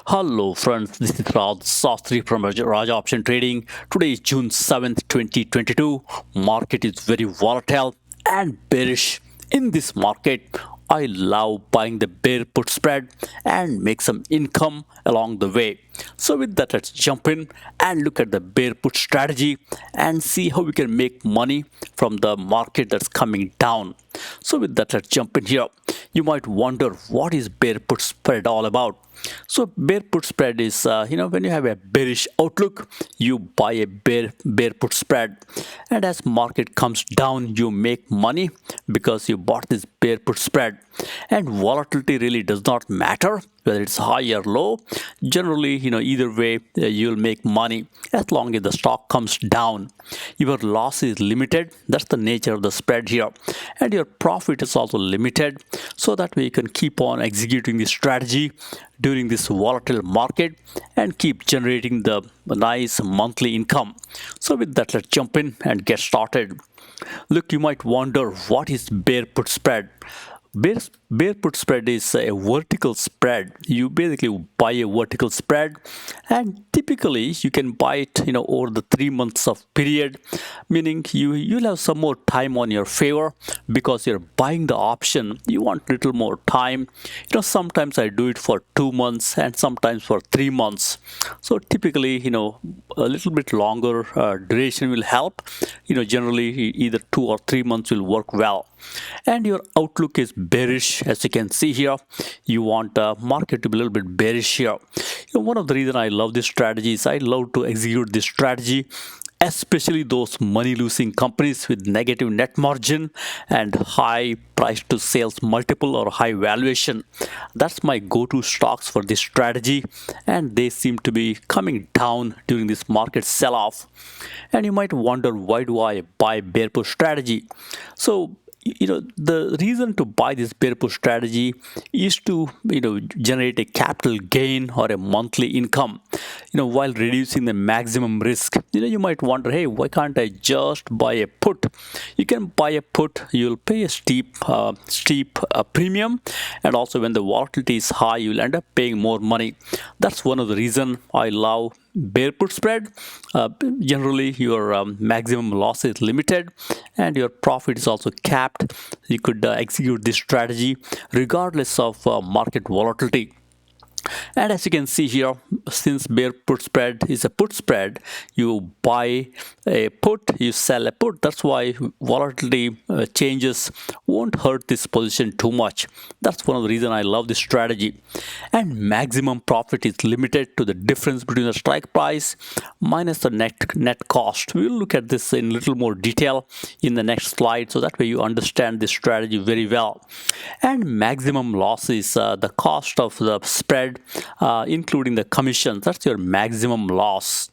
Hello friends, this is Raj Sastry from Raj Option Trading. Today is June 7th, 2022. Market is very volatile and bearish. In this market, I love buying the bear put spread and make some income along the way. So with that, let's jump in and look at the bear put strategy and see how we can make money from the market that's coming down. So with that, let's jump in here. You might wonder, what is bear put spread all about? So bear put spread is when you have a bearish outlook, you buy a bear put spread, and as market comes down, you make money because you bought this bear put spread. And volatility really does not matter whether it's high or low. Generally, either way, you'll make money as long as the stock comes down. Your loss is limited. That's the nature of the spread here, and your profit is also limited. So that way you can keep on executing the strategy during this volatile market and keep generating the nice monthly income. So with that, let's jump in and get started. Look, you might wonder, what is bear put spread? Bear put spread is a vertical spread. You basically buy a vertical spread, and typically you can buy it over the 3 months of period, meaning you'll have some more time on your favor because you're buying the option. You want little more time. Sometimes I do it for 2 months and sometimes for 3 months. So typically a little bit longer duration will help. Generally either 2 or 3 months will work well. And your outlook is bearish, as you can see here. You want the market to be a little bit bearish here. One of the reasons I love this strategy is I love to execute this strategy, especially those money losing companies with negative net margin and high price to sales multiple or high valuation. That's my go-to stocks for this strategy, and they seem to be coming down during this market sell-off. And you might wonder, why do I buy bear put strategy? So the reason to buy this bear put strategy is to generate a capital gain or a monthly income while reducing the maximum risk. You might wonder, hey, why can't I just buy a put? You can buy a put. You'll pay a steep premium, and also when the volatility is high, you'll end up paying more money. That's one of the reasons I love bear put spread. Generally your maximum loss is limited and your profit is also capped. You could execute this strategy regardless of market volatility. And as you can see here, since bear put spread is a put spread, you buy a put, you sell a put. That's why volatility changes won't hurt this position too much. That's one of the reasons I love this strategy. And maximum profit is limited to the difference between the strike price minus the net cost. We'll look at this in a little more detail in the next slide, so that way you understand this strategy very well. And maximum loss is the cost of the spread, including the commission. That's your maximum loss.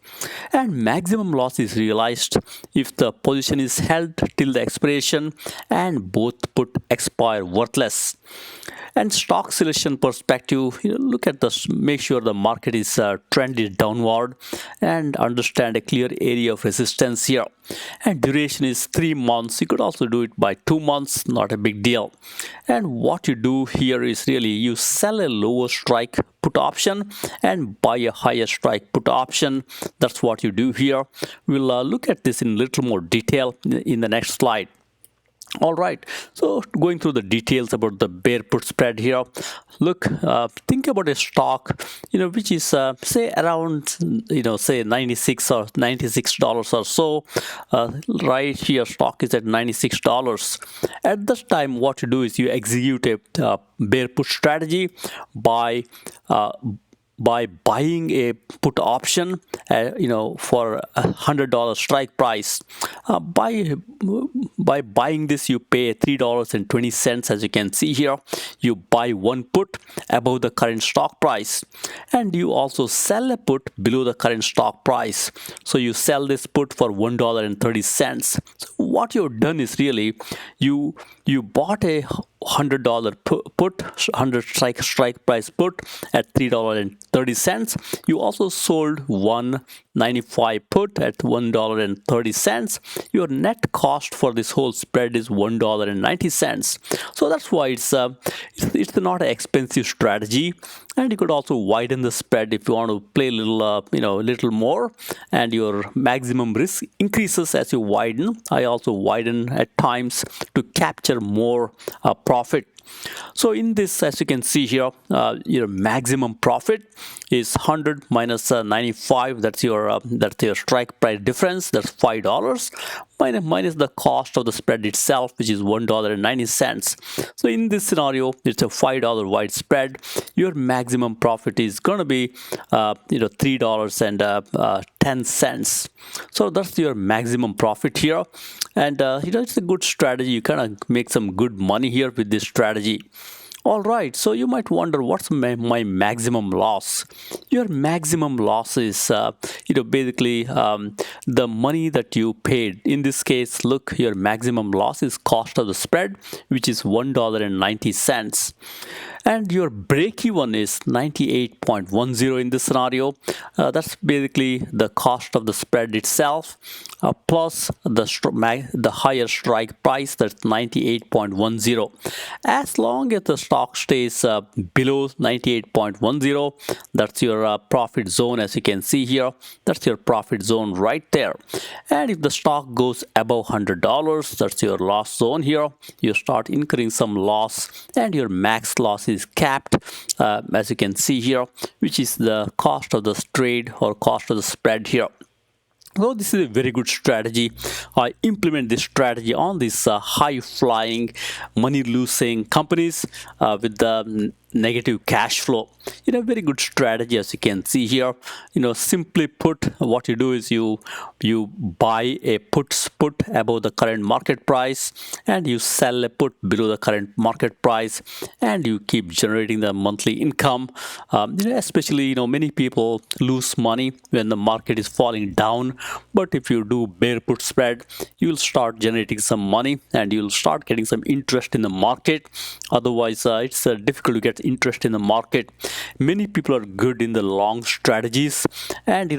And maximum loss is realized if the position is held till the expiration and both put expire worthless. And stock selection perspective, look at this, make sure the market is trending downward and understand a clear area of resistance here. And duration is 3 months. You could also do it by 2 months, not a big deal. And what you do here is really you sell a lower strike put option and buy a higher strike put option. That's what you do here. We'll look at this in a little more detail in the next slide. All right, so going through the details about the bear put spread here. Look, think about a stock which is say around say 96 or $96 or so. Right here stock is at $96. At this time, what you do is you execute a bear put strategy by buying a put option for $100 strike price. By buying this, you pay $3.20. As you can see here, you buy one put above the current stock price, and you also sell a put below the current stock price. So you sell this put for $1.30. So what you've done is really you bought a $100 put, 100 strike price put at $3.30. You also sold 195 put at $1.30. Your net cost for this whole spread is $1.90. So that's why it's not an expensive strategy, and you could also widen the spread if you want to play a little more, and your maximum risk increases as you widen. I also widen at times to capture more profit. So in this, as you can see here, your maximum profit is 100 minus 95. That's your strike price difference. That's $5 minus the cost of the spread itself, which is $1.90. So in this scenario, it's a $5 wide spread. Your maximum profit is going to be $3.10. So that's your maximum profit here, and it's a good strategy. You kind of make some good money here with this strategy. Alright, so you might wonder, what's my maximum loss? Your maximum loss is basically the money that you paid. In this case, look, your maximum loss is cost of the spread, which is $1.90. And your break even is 98.10 in this scenario. That's basically the cost of the spread itself, plus the higher strike price, that's 98.10. As long as the stock stays below 98.10, that's your profit zone. As you can see here, that's your profit zone right there. And if the stock goes above $100, that's your loss zone here. You start incurring some loss, and your max loss is capped, as you can see here, which is the cost of the trade or cost of the spread here. So this is a very good strategy. I implement this strategy on these high-flying, money-losing companies with the negative cash flow. Very good strategy, as you can see here. Simply put, what you do is you buy a put above the current market price, and you sell a put below the current market price, and you keep generating the monthly income. Especially, many people lose money when the market is falling down, but if you do bear put spread, you'll start generating some money, and you'll start getting some interest in the market. Otherwise, it's difficult to get interest in the market. Many people are good in the long strategies, and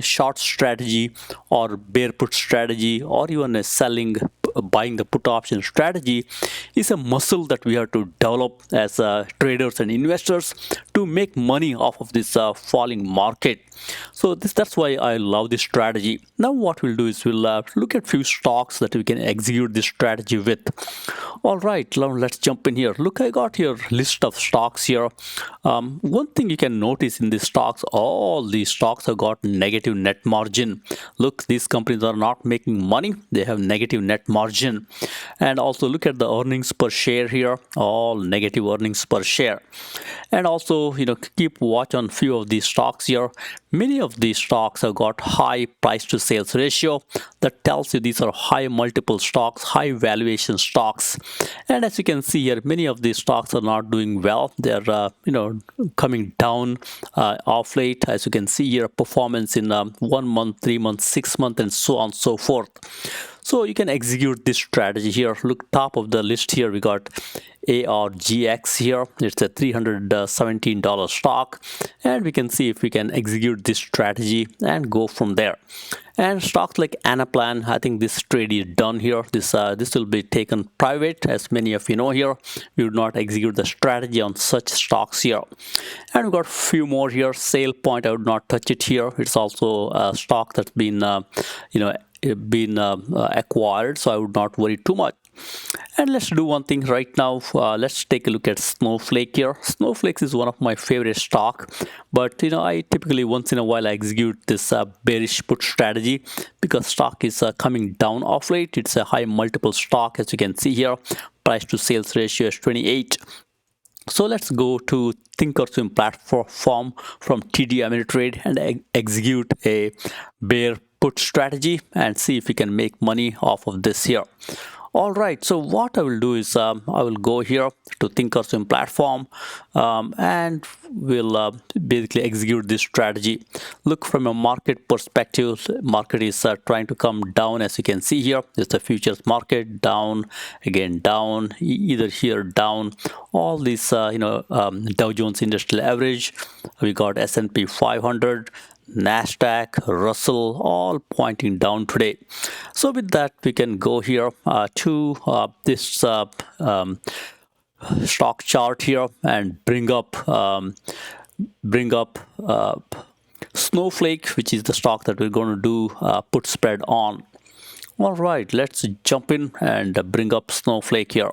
short strategy or bear put strategy, or even a buying the put option strategy is a muscle that we have to develop as traders and investors to make money off of this falling market. So that's why I love this strategy. Now what we'll do is we'll look at few stocks that we can execute this strategy with. Alright, now let's jump in here. Look, I got here list of stocks here. One thing you can notice in these stocks, all these stocks have got negative net margin. Look, these companies are not making money. They have negative net margin. And also look at the earnings per share here, all negative earnings per share. And also, keep watch on few of these stocks here. Many of these stocks have got high price to sales ratio. That tells you these are high multiple stocks, high valuation stocks. And as you can see here, many of these stocks are not doing well. They're coming down off late. As you can see here, performance in 1 month, 3 months, 6 months, and so on and so forth. So you can execute this strategy here. Look, top of the list here, we got ARGX here. It's a $317 stock, and we can see if we can execute this strategy and go from there. And stocks like Anaplan, I think this trade is done here. This will be taken private, as many of you know here. We would not execute the strategy on such stocks here. And we've got a few more here. Sale Point, I would not touch it here. It's also a stock that's been acquired, so I would not worry too much. And let's do one thing right now. Let's take a look at Snowflake here. Snowflake is one of my favorite stock, but I typically once in a while I execute this bearish put strategy because stock is coming down off late. It's a high multiple stock, as you can see here. Price to sales ratio is 28. So let's go to Thinkorswim platform from TD Ameritrade and execute a bear put strategy and see if we can make money off of this here. All right, so what I will do is I will go here to Thinkorswim platform and we'll basically execute this strategy. Look, from a market perspective, market is trying to come down. As you can see here, it's the futures market down, again down, either here down. All these, Dow Jones Industrial Average, we got S&P 500, Nasdaq, Russell, all pointing down today. So with that, we can go here to this stock chart here and bring up Snowflake, which is the stock that we're going to do put spread on. All right, let's jump in and bring up Snowflake here.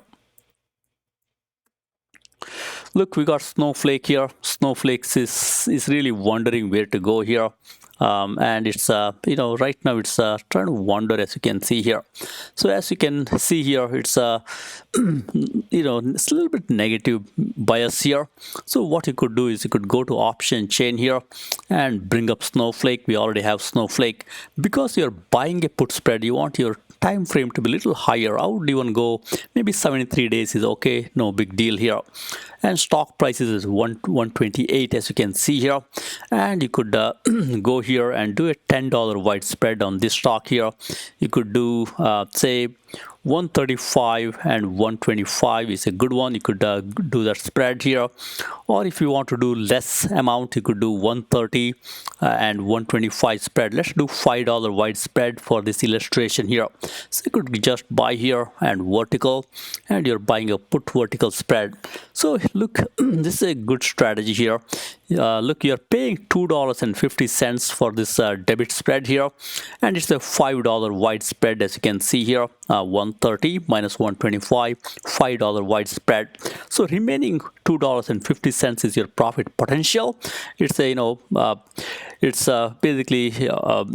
Look, we got Snowflake here. Snowflake is really wondering where to go here. And it's right now it's trying to wander, as you can see here. So as you can see here, it's it's a little bit negative bias here. So what you could do is you could go to option chain here and bring up Snowflake. We already have Snowflake. Because you're buying a put spread, you want your time frame to be a little higher. I would even go maybe 73 days is okay, no big deal here. And stock prices is 128, as you can see here. And you could go here and do a $10 wide spread on this stock here. You could do say 135 and 125 is a good one. You could do that spread here, or if you want to do less amount, you could do 130 and 125 spread. Let's do $5 wide spread for this illustration here. So you could just buy here and vertical, and you're buying a put vertical spread. So look, this is a good strategy here. Look, you're paying $2.50 for this debit spread here, and it's a $5 wide spread, as you can see here. 130 minus 125, $5 wide spread. So remaining $2.50 is your profit potential. It's a basically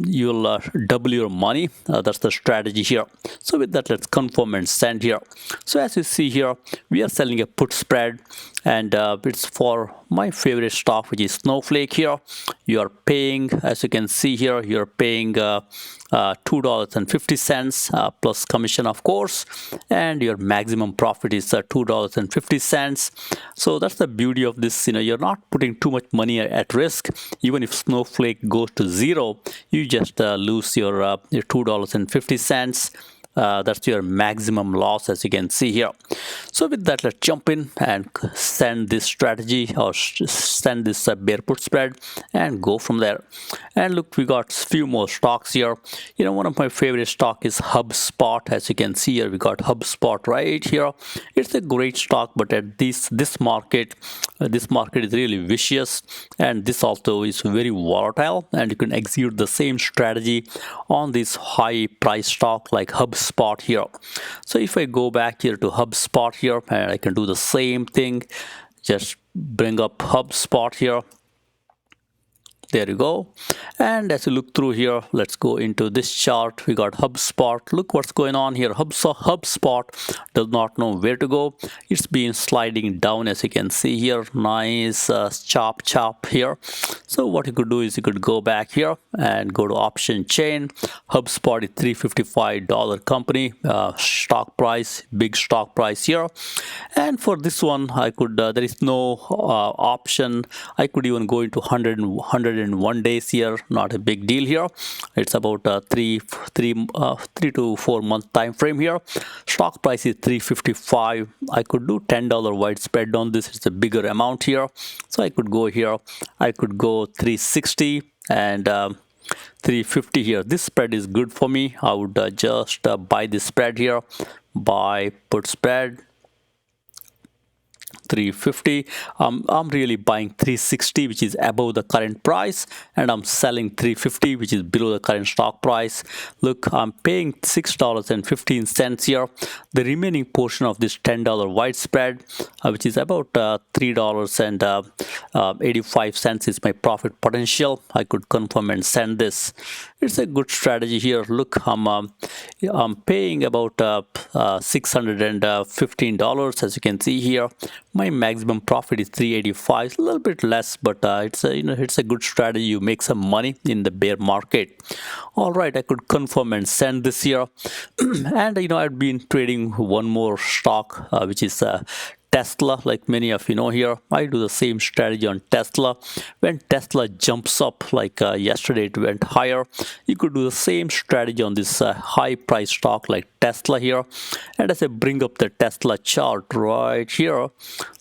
you'll double your money. That's the strategy here. So with that, let's confirm and send here. So as you see here, we are selling a put spread, and it's for my favorite stock, which is Snowflake here. You are paying, as you can see here, you're paying $2.50 plus commission, of course, and your maximum profit is $2.50. So that's the beauty of this. You're not putting too much money at risk. Even if Snowflake goes to zero, you just lose your $2.50. That's your maximum loss, as you can see here. So with that, let's jump in and send this strategy, or send this bear put spread, and go from there. And look, we got few more stocks here. One of my favorite stock is HubSpot. As you can see here, we got HubSpot right here. It's a great stock, but at this market is really vicious, and this also is very volatile, and you can execute the same strategy on this high price stock like HubSpot here. So if I go back here to HubSpot here, and I can do the same thing, just bring up HubSpot here. There you go. And as you look through here, let's go into this chart. We got HubSpot. Look what's going on here. HubSpot does not know where to go. It's been sliding down, as you can see here. Nice chop here. So what you could do is you could go back here and go to option chain. HubSpot is $355 company. Stock price, big stock price here. And for this one, I could there is no option. I could even go into 101 days here. Not a big deal here. It's about 3 to 4 month time frame here. Stock price is $355. I could do $10 wide spread on this. It's a bigger amount here, so I could go here. I could go 360 and 350 here. This spread is good for me. I would just buy this spread here. Buy put spread 350. I'm really buying 360, which is above the current price, and I'm selling 350, which is below the current stock price. Look, I'm paying $6.15 here. The remaining portion of this $10 wide spread, which is about $3.85 is my profit potential. I could confirm and send this. It's a good strategy here. Look, I'm paying about $615, as you can see here. My maximum profit is 385, a little bit less, but it's a it's a good strategy. You make some money in the bear market. All right, I could confirm and send this here. And I've been trading one more stock, which is Tesla. Like many of you know here, I do the same strategy on Tesla. When Tesla jumps up, like yesterday it went higher, you could do the same strategy on this high price stock like Tesla here. And as I bring up the Tesla chart right here,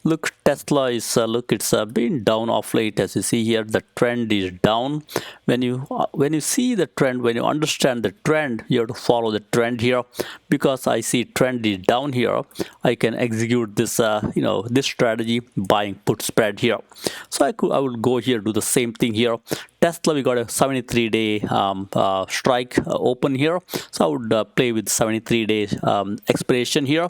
look, Tesla is look, it's been down off late. As you see here, the trend is down. When you see the trend, when you understand the trend, you have to follow the trend here. Because I see trend is down here, I can execute this this strategy, buying put spread here. So I will go here, do the same thing here. Tesla, we got a 73-day strike open here, so I would play with 73-day expiration here.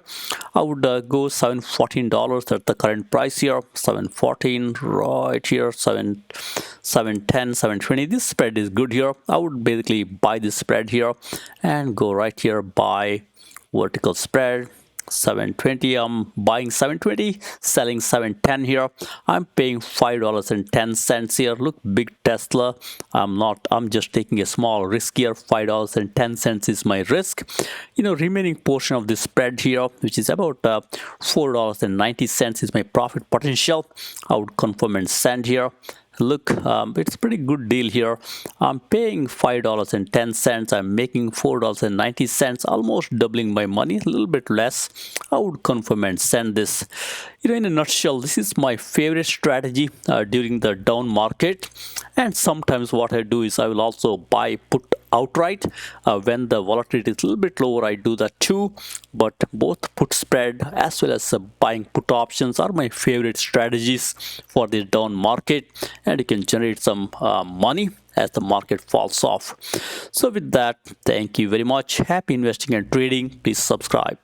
I would go $714 at the current price here, 714 right here, 710, 720. This spread is good here. I would basically buy this spread here and go right here, buy vertical spread 720. I'm buying 720, selling 710 here. I'm paying $5.10 here. Look, big Tesla. I'm just taking a small risk here. $5.10 is my risk. Remaining portion of this spread here, which is about $4.90, is my profit potential. I would confirm and send here. Look, it's a pretty good deal here. I'm paying $5.10. I'm making $4.90, almost doubling my money, a little bit less. I would confirm and send this. In a nutshell, this is my favorite strategy during the down market. And sometimes what I do is I will also buy put outright when the volatility is a little bit lower. I do that too. But both put spread as well as buying put options are my favorite strategies for the down market, and you can generate some money as the market falls off. So with that, thank you very much. Happy investing and trading. Please subscribe.